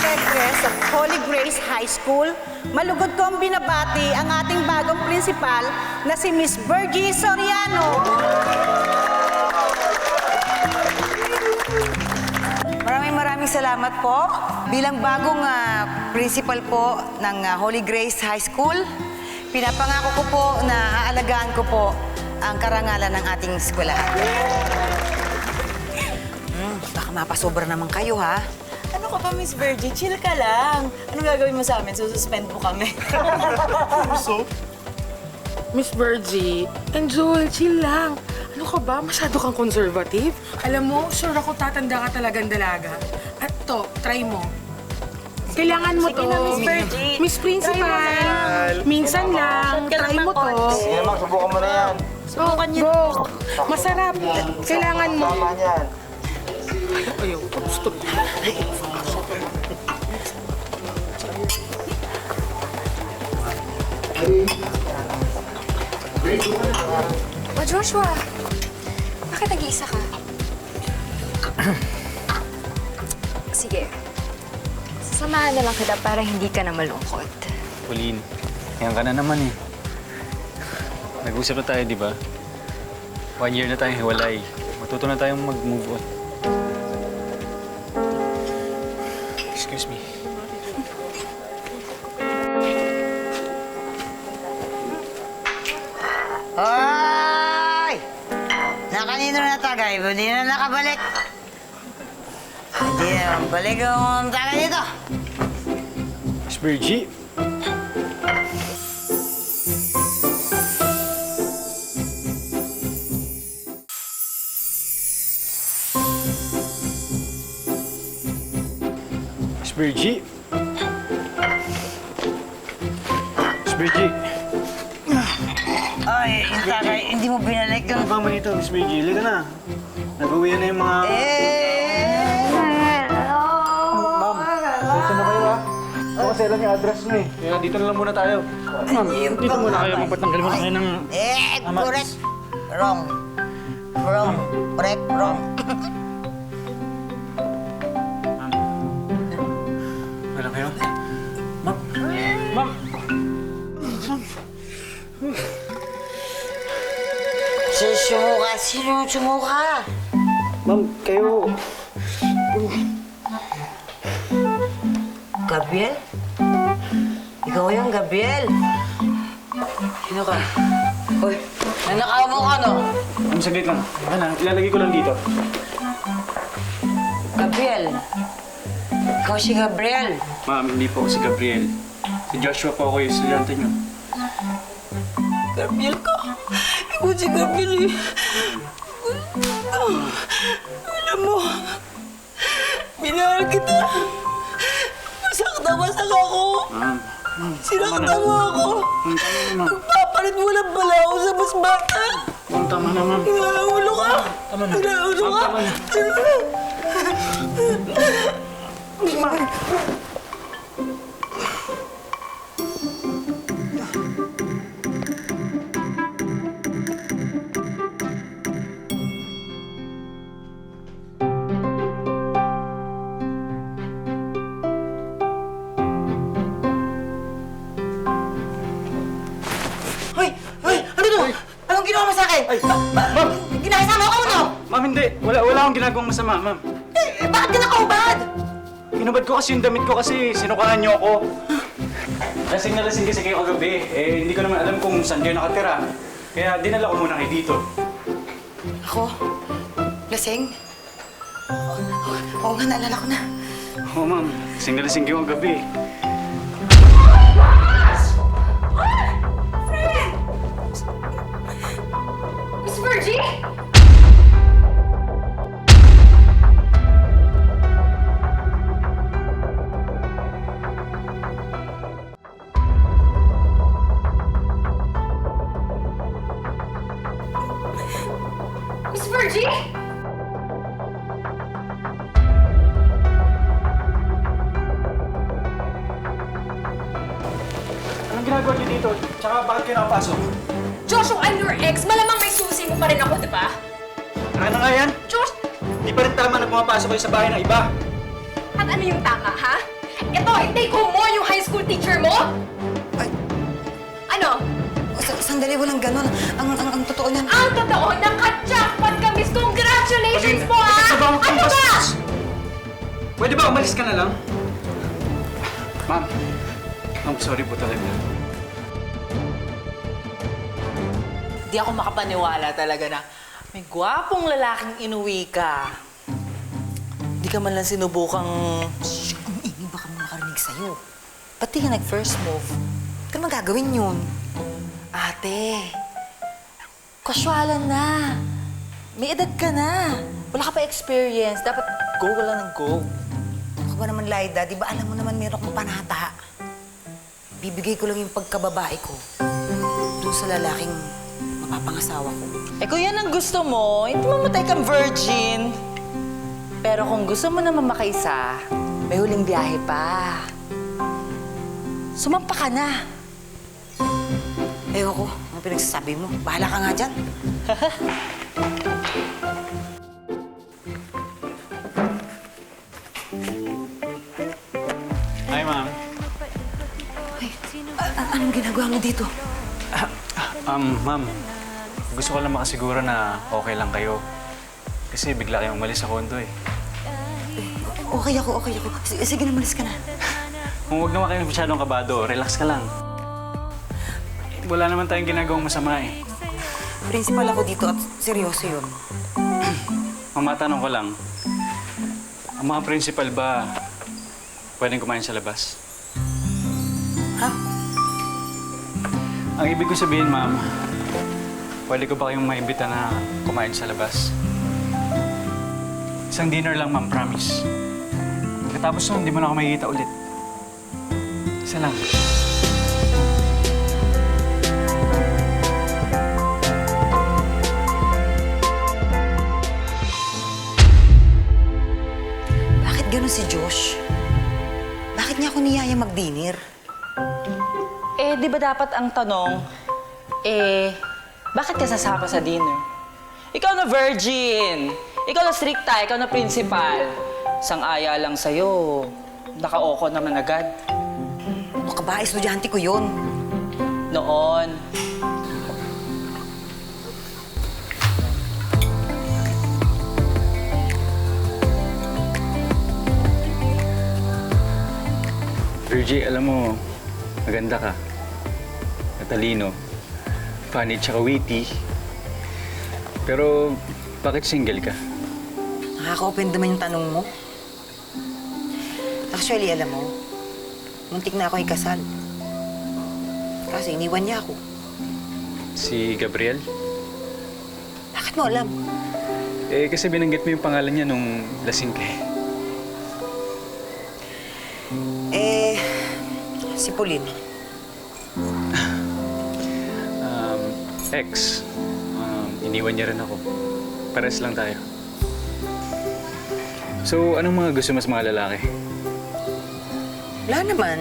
Directress of Holy Grace High School, malugod kong binabati ang ating bagong principal na si Miss Virgie Soriano. Maraming salamat po. Bilang bagong principal po ng Holy Grace High School, pinapangako ko po na aalagaan ko po ang karangalan ng ating eskwelahan. Baka mapasobra naman kayo, ha? Ano ka pa, Miss Virgie? Chill ka lang. Anong gagawin mo sa amin? Sususpend mo kami. Miss Virgie and Joel, chill lang. Ano ka ba? Masyado kang conservative. Alam mo, sure ako tatanda ka talagang dalaga. At to, try mo. Kailangan mo Sige to. na, Miss Virgie. Miss Principal, minsan lang. Try mo to. Sige naman, subukan mo na yan. Subukan niyo. Go. Masarap. Kailangan mo. Tama yan. Ayaw. Stop. O Joshua, bakit nag-iisa ka? Sige, sasamahan na lang kita para hindi ka na malungkot. Pauline, yan ka na naman eh. Nag-usap na tayo, di ba? 1 year na tayong hiwalay. Matuto na tayong mag-move on. Excuse me. Hoy! Nakanino na tagay? Hindi na nakabalik. Hindi na balik ang tagay dito. Miss Virgie? Miss Virgie? Miss Virgie? Ay, yung tagay, hindi mo binalik yung... Ano ba man ito, Miss Virgie? Liga na. Nag-uwi na yung mga... Ma'am, dito na kayo ah. Ako kasi alam yung address mo eh. Kaya dito na lang muna tayo. Ma'am, dito muna kayo. Magpatanggal muna kayo ng... Correct. Wrong. Wrong. Correct. Wrong. Wala kayo? Ma'am? Ma'am! Sumuka. Sino sumuka? Ma'am, kayo... Gabriel? Ikaw yung Gabriel? Sino ka? Uy, nanakaw mo ka, no? Ma'am, saglit lang. Ano, ilalagay ko lang dito. Gabriel? Ikaw si Gabriel? Ma'am, hindi po ako si Gabriel. Si Joshua po ako yung estudyante niyo. Gabriel ka? Ikaw si Gabriel eh. Alam mo, minahal kita. Masak ako. Ma'am, Sinaktan mo ako. Magpapalit mo lang pala ako sa mas bata. ma'am, tama na, ma'am. Inaulo ka. Tama na. Inaulo ka. Tama na. Hoy! Hoy! Ano to? Anong ginawa mo sa akin? Ma'am! Ginakasama ko mo, no? Ma'am, hindi. Wala akong ginagawang masama, ma'am. Bakit ka nakaubad? Hinubad ko kasi yung damit ko kasi sinukaan niyo ako. Lasing na lasing kasi kayo kagabi. Eh, hindi ko naman alam kung saan kayo nakatira. Kaya dinala ko muna kayo dito. Ako? Lasing? Oo nga, naalala ko na. Oo, ma'am. Lasing na lasing kayo kagabi. Miss Virgie? Miss Virgie? Anong ginagawa niyo dito? Tsaka bakit kayo nakapasok? Joshua, I'm your ex. Malamang may susi mo pa rin ako, di ba? Ano nga yan? Josh, Di pa rin tama na pumapasok kayo sa bahay ng iba. at ano yung tama, ha? Ito, i-take home mo yung high school teacher mo? Ay, Ano? sandali, walang ganon. Ang totoo niyan. Ang totoo, naka-jackpot ka, miss! Congratulations po, ha? Ano ba? Ano ba? Pwede ba umalis ka na lang? Ma'am, I'm sorry po talaga. Di ako makapaniwala talaga na may gwapong lalaking inuwi ka. Di ka man lang sinubukang... Shh, ang ingay, baka may makarinig sa'yo. Ba't di ka nag-first move? Ba't ka naman gagawin yun? Ate, kasyalan na. May edad ka na. Wala ka pa experience. Dapat go ka lang ng go. Ako ba naman, Laida? Di ba alam mo naman meron akong panata? Bibigay ko lang yung pagkababae ko doon sa lalaking mapapangasawa ko. Eh kung yan ang gusto mo, hindi mamatay kang virgin. Pero kung gusto mo naman makaisa, may huling biyahe pa. Sumampa ka na. Ewan ko, ano pinagsasabi mo? Bahala ka nga dyan. Hi, ma'am. Anong ginagawa mo dito? Ma'am, gusto ko lang makasiguro na okay lang kayo. Kasi bigla kayong umalis sa kondo eh. Okay ako. Sige na, malis ka na. Kung huwag naman kayo masyadong kabado, relax ka lang. Wala naman tayong ginagawang masama eh. Principal ako dito at seryoso yun. Ang matanong ko lang, ang mga principal ba pwedeng kumain sa labas? Ha? Ang ibig ko sabihin, ma'am, pwede ko ba kayong maimbita na kumain sa labas? Isang dinner lang, ma'am, promise. Pagkatapos nun, hindi mo na ako makikita ulit. Isa lang. Bakit ganun si Josh? Bakit niya ako niyaya mag-dinner? Eh, di ba dapat ang tanong, bakit ka sasama sa dinner? Ikaw na virgin! Ikaw na stricta, ikaw na principal. Sang-aya lang sa'yo. Naka-oko naman agad. Ano ka ba? Estudyante ko yun. Noon. Virgie, alam mo, maganda ka. Matalino. Funny tsaka witty. Pero, bakit single ka? Nakaka-open naman yung tanong mo. Actually, alam mo, muntik na ako ikasal. Kasi iniwan niya ako. Si Gabriel? Bakit mo alam? Eh, kasi binanggit mo yung pangalan niya nung lasing ka eh. Si Pauline. Ex. Iniwan niya rin ako. Pares lang tayo. So, anong mga gusto mas mga lalaki? Wala naman.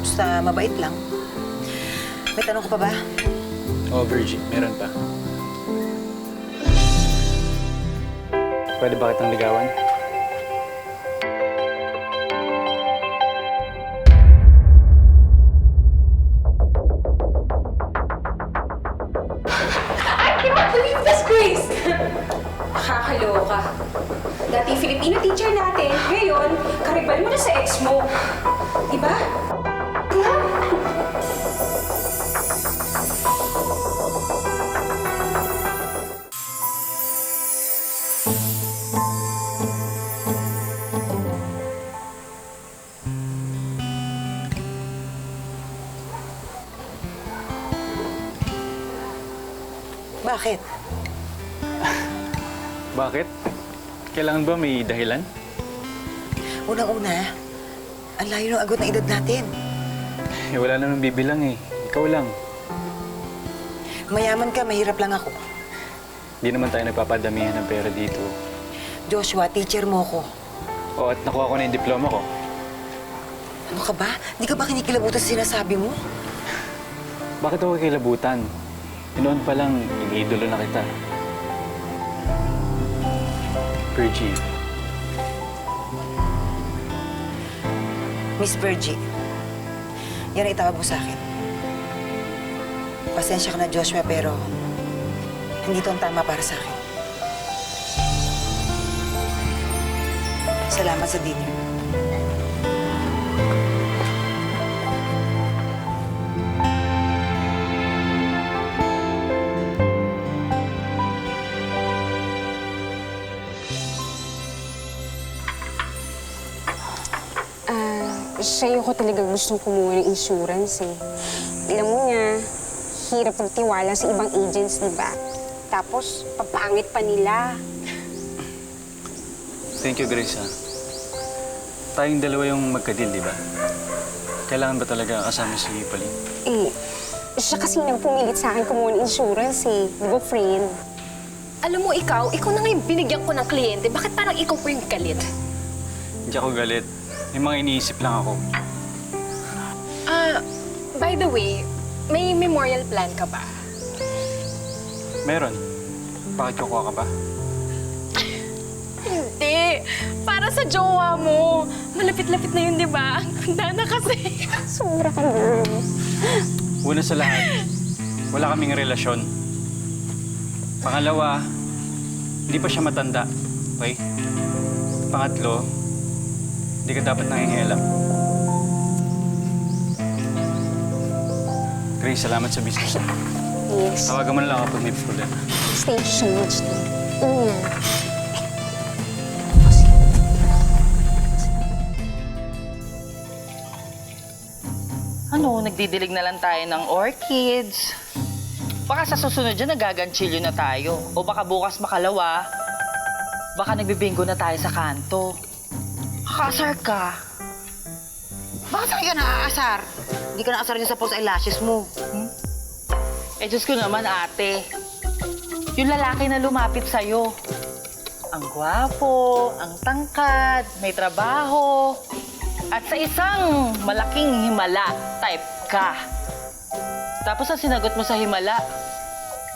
Basta mabait lang. May tanong ka pa ba? Oh, Virgie, meron pa. Pwede ba kitang ligawan? I cannot believe this, Grace! Nakakaloka. Dati Filipino teacher natin, ngayon, karibal mo na sa ex mo. Diba? Diba? Bakit? Bakit? Kailangan ba may dahilan? Unang-una, ang layo ng agot ng edad natin. Eh, wala naman bibilang eh. Ikaw lang. Mayaman ka, mahirap lang ako. Di naman tayo nagpapadamihan ng pera dito. Joshua, teacher mo ko. O, at nakuha ko na yung diploma ko. Ano ka ba? Di ka ba kinikilabutan sa sinasabi mo? Bakit ako kilabutan? Noon pa lang, iniidolo na kita. Virgie, Miss Virgie, yan ang itawag mo sa akin. Pasensya ka na, Joshua, pero hindi ito ang tama para sa akin. Salamat sa dinner. Sa'yo ko talaga gustong kumuha ng insurance eh. Alam mo nga, hirap magtiwala sa ibang agents, di ba? Tapos, papangit pa nila. Thank you, Grace, ha. Tayong dalawa yung magka-deal, di ba? Kailangan ba talaga kasama si Pauline? Eh, siya kasi nang pumilit sa akin kumuha ng insurance eh. Di ba, friend? Alam mo, ikaw na nga yung binigyan ko ng kliyente. Bakit parang ikaw po yung galit? Hindi ako galit. May mga iniisip lang ako. By the way, may memorial plan ka ba? Meron. Bakit kukuha ka ba? Hindi. Para sa jowa mo. Malapit-lapit na yun, di ba? Ang ganda na kasi. Sobra ka, girl. Una sa lahat, wala kaming relasyon. Pangalawa, hindi pa siya matanda. Okay? Pangatlo, hindi ka dapat nangingialam. Grace, salamat sa business. Yes. Tawagan mo na lang ako pag may problema. Stay tuned. Ingat. Ano, nagdidilig na lang tayo ng orchids. Baka sa susunod dyan, nagaganchilyo na tayo. O baka bukas makalawa, baka nagbibingo na tayo sa kanto. Kakasar ka. Bakit saan ka naaasar? Hindi ka naaasar niya sa false eyelashes mo. Eh, Diyos ko naman, ate. Yung lalaki na lumapit sa'yo. Ang gwapo, ang tangkad, may trabaho. At sa isang malaking himala, type ka. Tapos ang sinagot mo sa himala,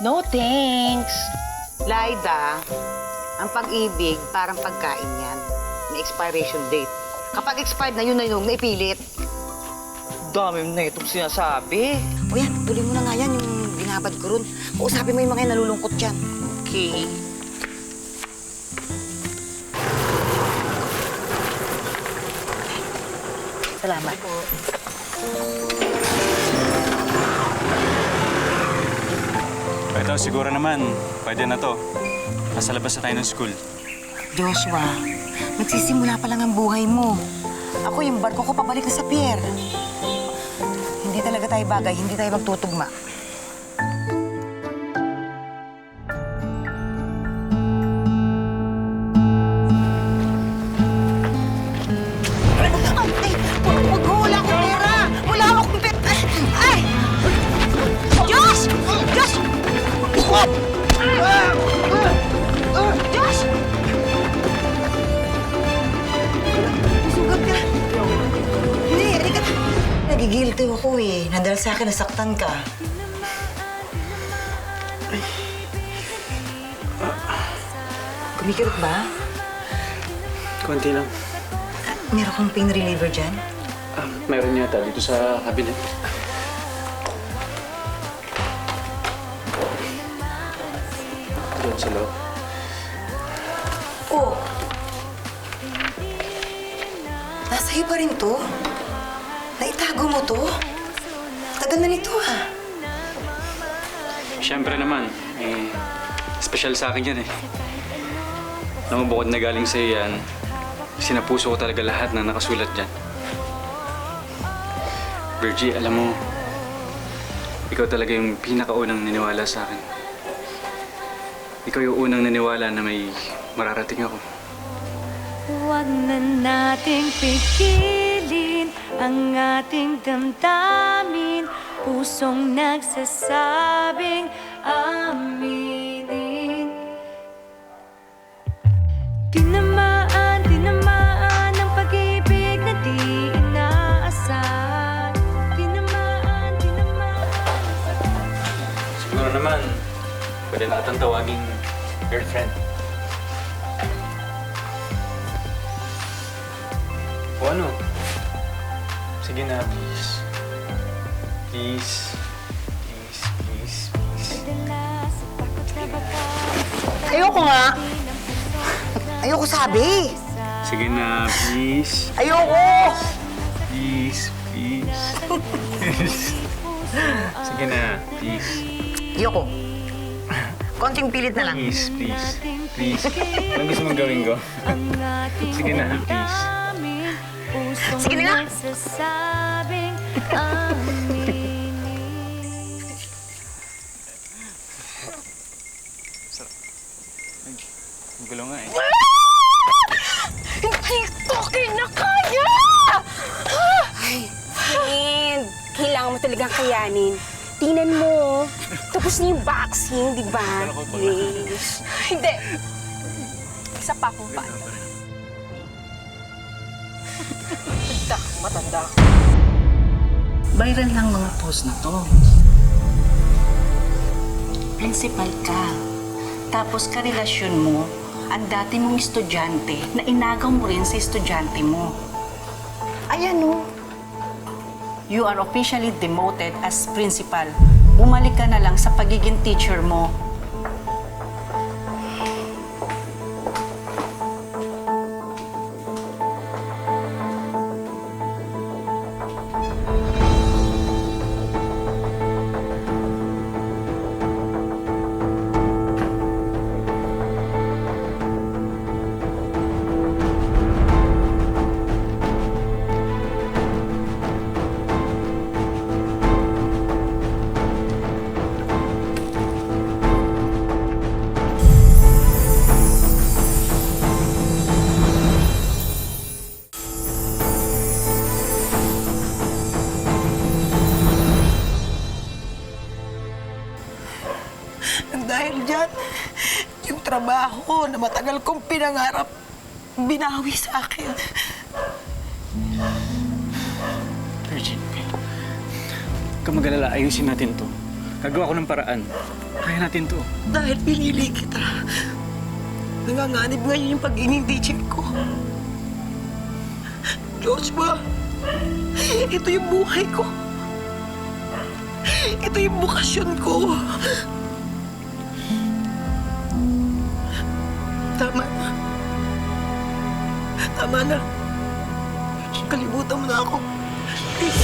no thanks. Laida, ang pag-ibig parang pagkain yan. May expiration date. Kapag expired na yun, naipilit. Dami na itong sinasabi. O yan, tuloy mo na nga yan, yung binabad ko ron. Kausapin mo yung mga yan, nalulungkot yan. Okay. Salamat. Ito, siguro naman, pwede na to. Nasa labas na tayo ng school. Joshua, nagsisimula pa lang ang buhay mo. Ako yung barko ko pabalik na sa pier. Hindi talaga tayo bagay, hindi tayo magtutugma. Wala akong pera! Wala akong pera! Ay! Diyos! Diyos! Diyos! Sugat ka. Hindi, halika na. Nagigilty ako eh. Nadal sa akin, nasaktan ka. Kumikirot ba? Konti lang. Meron kang pain reliever dyan? Meron yata dito sa cabinet. Doon sa loob. Oh! Nasa'yo pa rin to? Naitago mo to? Tagal na nito ah. Siyempre naman, special sa akin yan eh. Alam mo, bukod na galing sa'yo yan, sinapuso ko talaga lahat na nakasulat dyan. Virgie, alam mo, ikaw talaga yung pinakaunang naniwala sa akin. Ikaw yung unang naniwala na may mararating ako. Huwag na nating pigilin ang ating damdamin, pusong nagsasabing aminin. Tinamaan ng pag-ibig na di inaasahan. Tinamaan. Siguro naman, pwede na kitang tawaging girlfriend. O ano? Sige na, please. Please. Please, please, please. Dala sa takot na baka Ayoko nga. Ayoko sabi. Sige na, please. Ayoko! Please, please. Sige na, please. Ayoko. Konting pilit na lang. Please, please. Please. Anong gusto mong gawin ko? Sige na, please. Sige na nga. Sasabing aminin. Ang gulo nga eh. Hindi ko kinakaya! Ay, friend, kailangan mo talagang kayanin. Tingnan mo, tapos na yung vaccine, di ba? Yes. Hindi. Isa pa akong paano. Matanda. Viral lang mga post na to. Principal ka. Tapos karelasyon mo, ang dati mong estudyante na inagaw mo rin sa estudyante mo. Ayan o. You are officially demoted as principal. Bumalik ka na lang sa pagiging teacher mo. Dahil dyan, yung trabaho na matagal kong pinangarap, binawi sa akin. Virgin, huwag kang mag-alala. Ayusin natin to. Gagawa ko ng paraan. Kaya natin to. Dahil pinili kita, nanganganib ngayon yung pagiging teacher ko. Joshua, ito yung buhay ko. Ito yung bukasyon ko. Tama na. Tama na. Kalimutan mo na ako. Please.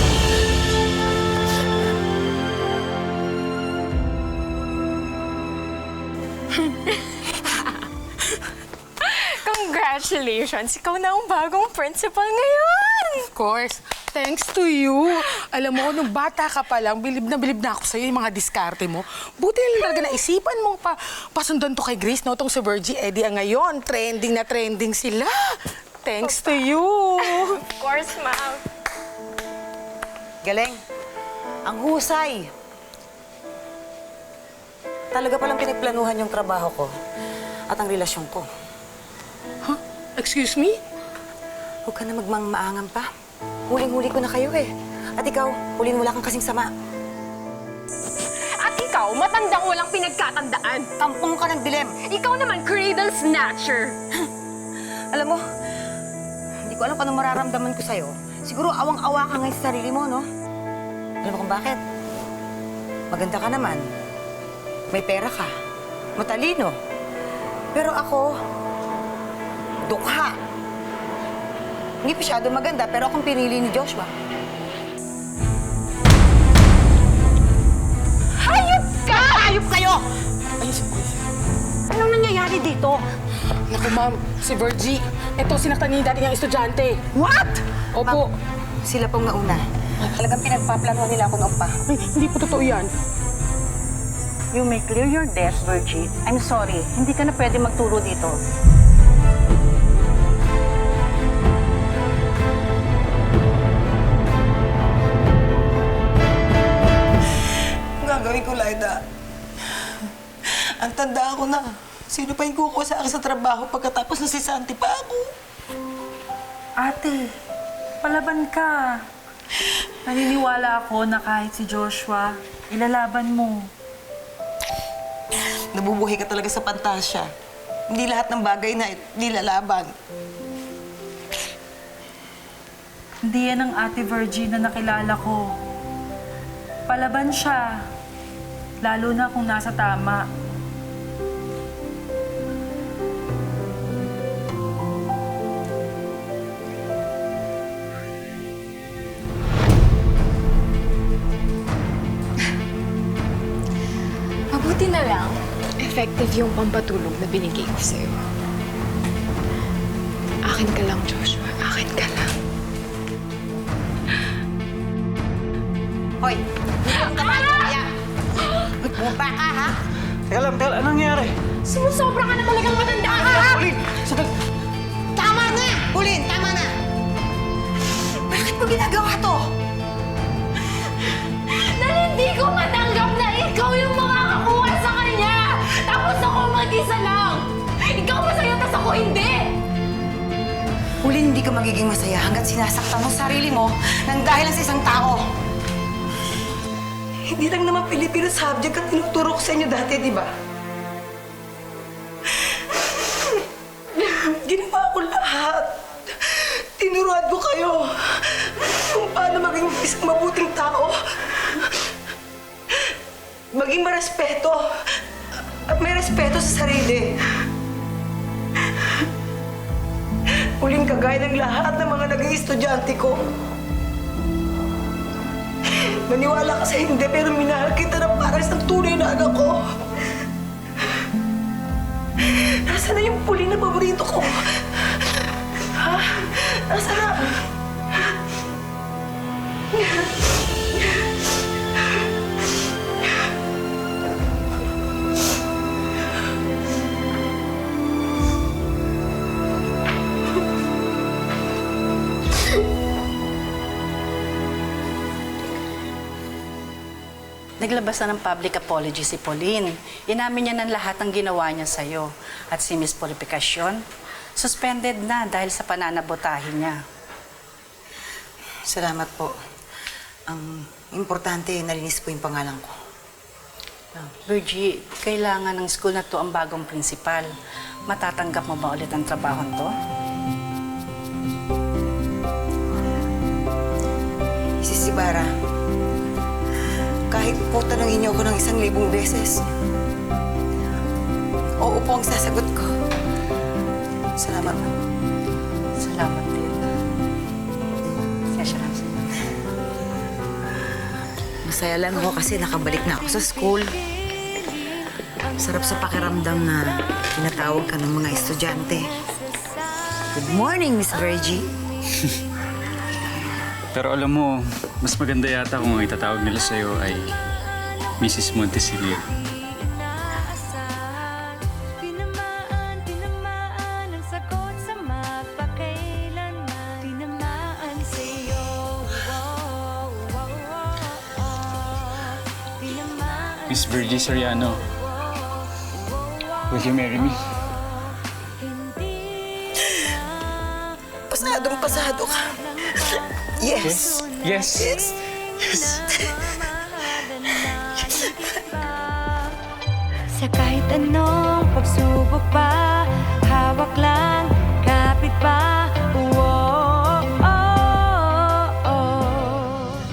Congratulations! Ikaw na ang bagong principal ngayon! Of course. Thanks to you. Alam mo, nung bata ka pa lang, bilib na ako sa'yo yung mga diskarte mo. Buti lang talaga naisipan mong pasundan to kay Grace, no? Tong si Virgie Eddie ngayon. Trending na trending sila. Thanks to you. Of course, ma'am. Galing. Ang husay. Talaga palang pinagplanuhan yung trabaho ko at ang relasyon ko. Huh? Excuse me? Huwag ka na magmangmaangan pa. Huling-huli ko na kayo eh. At ikaw, huling wala kang kasing sama. At ikaw, matandang walang pinagkatandaan. Kampong ka ng dilim. Ikaw naman, cradle snatcher. Alam mo, hindi ko alam kung anong mararamdaman ko sa'yo. Siguro awang-awa ka ngayon sa sarili mo, no? Alam mo kung bakit? Maganda ka naman. May pera ka. Matalino. Pero ako, dukha. Hindi masyado maganda, pero akong pinili ni Joshua. Hayop ka! Hayop kayo! Anong nangyayari dito? Naku, ma'am, si Virgie. Ito, sinaktan niya yung dati niyang estudyante. What? Opo. Sila pong nauna. Talagang pinagpaplanuhan nila ako noon pa. Ay, hindi po totoo yan. You may clear your desk, Virgie. I'm sorry. Hindi ka na pwede magturo dito. Gagawin ko, Lyda. Ang tanda ko na. Sino pa yung kukuha sa akin sa trabaho pagkatapos na si Santi pa ako? Ate, palaban ka. Naniniwala ako na kahit si Joshua, ilalaban mo. Nabubuhay ka talaga sa pantasya. Hindi lahat ng bagay na nilalaban. Hindi yan ang Ate Virgie na nakilala ko. Palaban siya. Lalo na kung nasa tama. Mabuti na lang, effective yung pampatulog na binigay ko sa'yo. Akin ka lang, Joshua. Akin ka lang. Hoy, ang kamay mo kaya. Bumaba ka, ha? Teka lang, anong nangyari? Sumusobra ka na talagang matanda ka, ha? Pauline! Sandali! Tama na! Pauline, tama na! Bakit mo ginagawa to? Dahil hindi ko matanggap na ikaw yung makakakuha sa kanya! Tapos ako mag-isa lang! Ikaw masaya, tas ako hindi! Pauline, hindi ka magiging masaya hanggat sinasaktan mo sarili mo nang dahil lang sa isang tao. Hindi lang naman Filipino subject ang tinuturo ko sa inyo dati, di ba? Ginawa ko lahat. Tinuruan ko kayo kung paano maging isang mabuting tao. Maging marespeto. At may respeto sa sarili. Huling kagaya ng lahat ng mga naging estudyante ko. Maniwala ka sa hindi, pero minahal kita na parang isang tunay na anak ko. Nasaan na yung Pauline na paborito ko? Ha? Nasaan na? Naglabas na ng public apology si Pauline. Inamin niya ng lahat ng ginawa niya sa'yo. At si Miss Purificacion, suspended na dahil sa pananabotahin niya. Salamat po. Ang importante, nalinis po yung pangalan ko. Virgie, kailangan ng school na to ang bagong principal. Matatanggap mo ba ulit ang trabaho to? Mrs. Ibarra, kahit po tanungin niyo ako ng 1,000 beses, oo po ang sasagot ko. Salamat po. Salamat din. Session lang sa'yo. Masaya lang ako kasi nakabalik na ako sa school. Sarap sa pakiramdam na tinatawag ka ng mga estudyante. Good morning, Miss Virgie. Pero alam mo, mas maganda yata kung ang itatawag nila sa'yo ay Mrs. Montesilia. Tinamaan ang sagot sa mapakailanman. Tinamaan sa'yo. Miss Virgie Soriano, will you marry me? Pasadong-pasado ka. Yes. Yes. Yes. Yes. Sa kahit anong pagsubok pa, hawak lang, kapit pa.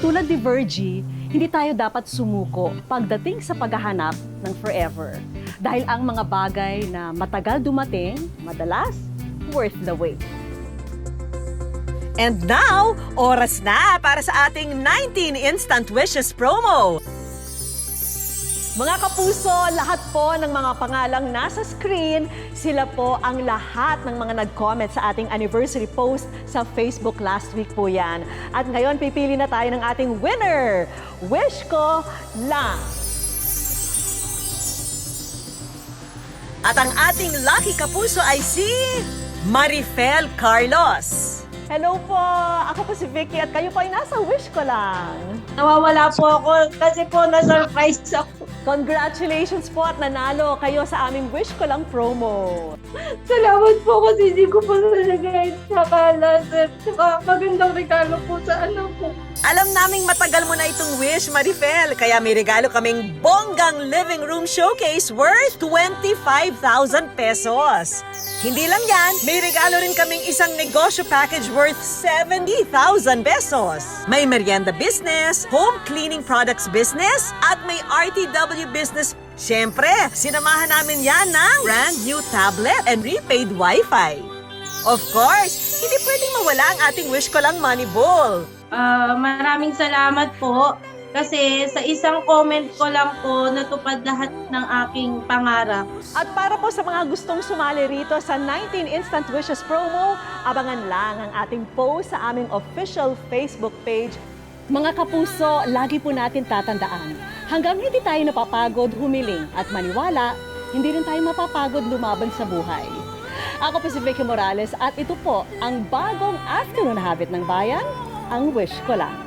Tulad ni Virgie, hindi tayo dapat sumuko pagdating sa paghahanap ng forever. Dahil ang mga bagay na matagal dumating, madalas, worth the wait. And now, oras na para sa ating 19 Instant Wishes promo. Mga kapuso, lahat po ng mga pangalang nasa screen, sila po ang lahat ng mga nag-comment sa ating anniversary post sa Facebook last week po yan. At ngayon, pipili na tayo ng ating winner. Wish ko lang. At ang ating lucky kapuso ay si Marifel Carlos. Hello po! Ako po si Vicky at kayo po ay nasa Wish Ko Lang. Nawawala po ako kasi po na-surprise ako. Congratulations po at nanalo kayo sa aming Wish Ko Lang promo. Salamat po kasi hindi ko po nalagay sa kala, sir. Saka magandang regalo po sa anak ko. Alam naming matagal mo na itong wish, Marifel, kaya may regalo kaming bonggang living room showcase worth 25,000 pesos. Hindi lang yan, may regalo rin kaming isang negosyo package worth 70,000 pesos. May merienda business, home cleaning products business, at may RTW business. Siyempre, sinamahan namin yan ng brand new tablet and prepaid Wi-Fi. Of course, hindi pwedeng mawala ang ating Wish Ko Lang Money Ball. Maraming salamat po kasi sa isang comment ko lang po natupad lahat ng aking pangarap. At para po sa mga gustong sumali rito sa 19 Instant Wishes promo, abangan lang ang ating post sa aming official Facebook page. Mga kapuso, lagi po natin tatandaan, hanggang hindi tayo napapagod humiling at maniwala, hindi rin tayo mapapagod lumaban sa buhay. Ako po si Vicky Morales at ito po ang bagong afternoon habit ng bayan, ang Wish Ko Lang.